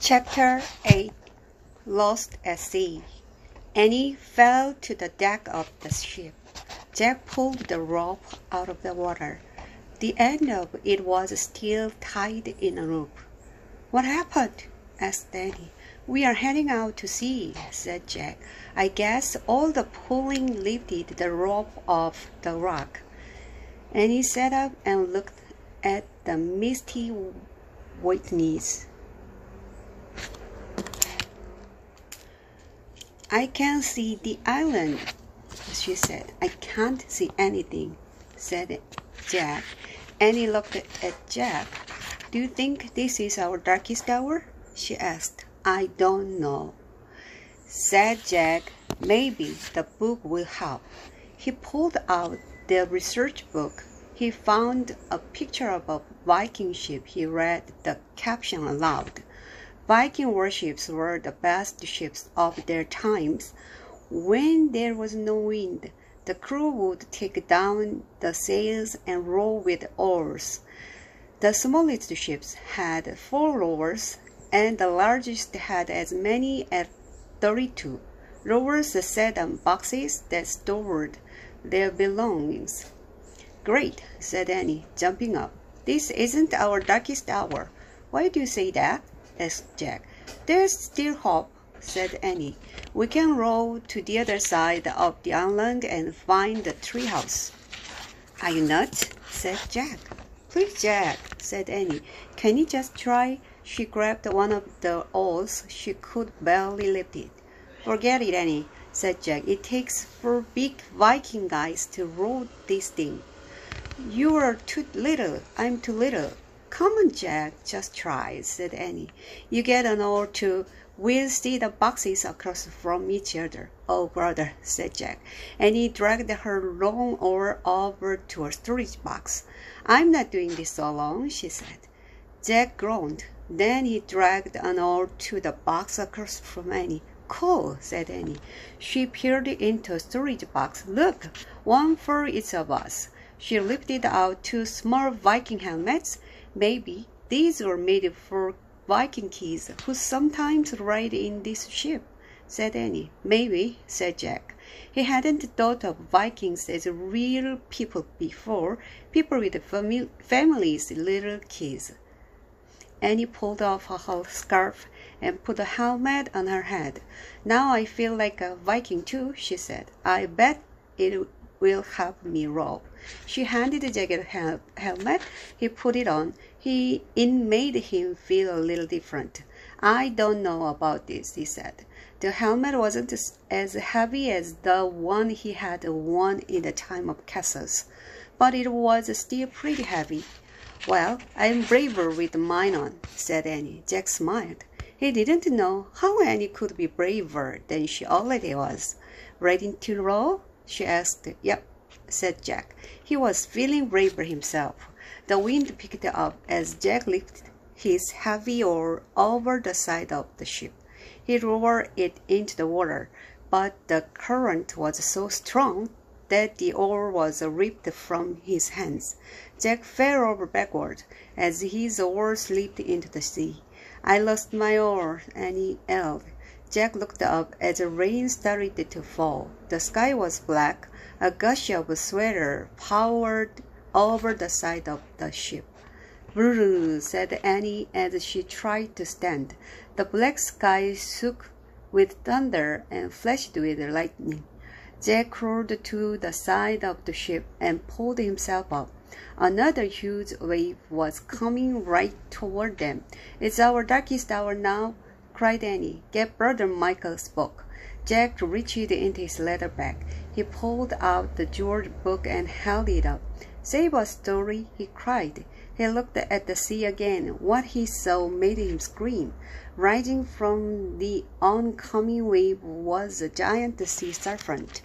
Chapter 8 Lost at Sea. Annie fell to the deck of the ship. Jack pulled the rope out of the water. The end of it was still tied in a loop. "What happened?" asked Annie. "We are heading out to sea," said Jack. "I guess all the pulling lifted the rope off the rock." Annie sat up and looked at the misty whiteness. "I can see the island," she said. "I can't see anything," said Jack. Annie looked at Jack. "Do you think this is our darkest hour?" she asked. "I don't know," said Jack. "Maybe the book will help." He pulled out the research book. He found a picture of a Viking ship. He read the caption aloud. Viking warships were the best ships of their times. When there was no wind, the crew would take down the sails and row with oars. The smallest ships had 4 rowers, and the largest had as many as 32. Rowers sat on boxes that stored their belongings. "Great," said Annie, jumping up. "This isn't our darkest hour." "Why do you say that?" asked Jack. "There's still hope," said Annie. "We can row to the other side of the island and find the treehouse." "Are you nuts?" said Jack. "Please, Jack," said Annie. "Can you just try?" She grabbed one of the oars. She could barely lift it. "Forget it, Annie," said Jack. "It takes 4 big Viking guys to row this thing." "You are too little. I'm too little." "Come on, Jack, just try," said Annie. "You get an oar too. We'll see the boxes across from each other." "Oh, brother," said Jack. Annie dragged her long oar over to a storage box. "I'm not doing this alone," she said. Jack groaned. Then he dragged an oar to the box across from Annie. "Cool," said Annie. She peered into a storage box. "Look, one for each of us." She lifted out 2 small Viking helmets. "Maybe these were made for Viking kids who sometimes ride in this ship," said Annie. "Maybe," said Jack. He hadn't thought of Vikings as real people before, people with families, little kids. Annie pulled off her scarf and put a helmet on her head. "Now I feel like a Viking too," she said. "I bet it will help me row." She handed Jack a helmet. He put it on. It made him feel a little different. "I don't know about this," he said. The helmet wasn't as heavy as the one he had worn in the time of castles, but it was still pretty heavy. "Well, I'm braver with mine on," said Annie. Jack smiled. He didn't know how Annie could be braver than she already was. "Ready to row?" she asked. "Yep," said Jack. He was feeling braver himself. The wind picked up as Jack lifted his heavy oar over the side of the ship. He lowered it into the water, but the current was so strong that the oar was ripped from his hands. Jack fell over backward as his oar slipped into the sea. "I lost my oar," Annie yelled. Jack looked up as the rain started to fall. The sky was black. A gush of sweat poured over the side of the ship. "Brrr," said Annie as she tried to stand. The black sky shook with thunder and flashed with lightning. Jack crawled to the side of the ship and pulled himself up. Another huge wave was coming right toward them. "It's our darkest hour now," cried Annie. "Get Brother Michael's book." Jack reached into his leather bag. He pulled out the jeweled book and held it up. "Save a story," he cried. He looked at the sea again. What he saw made him scream. Rising from the oncoming wave was a giant sea serpent.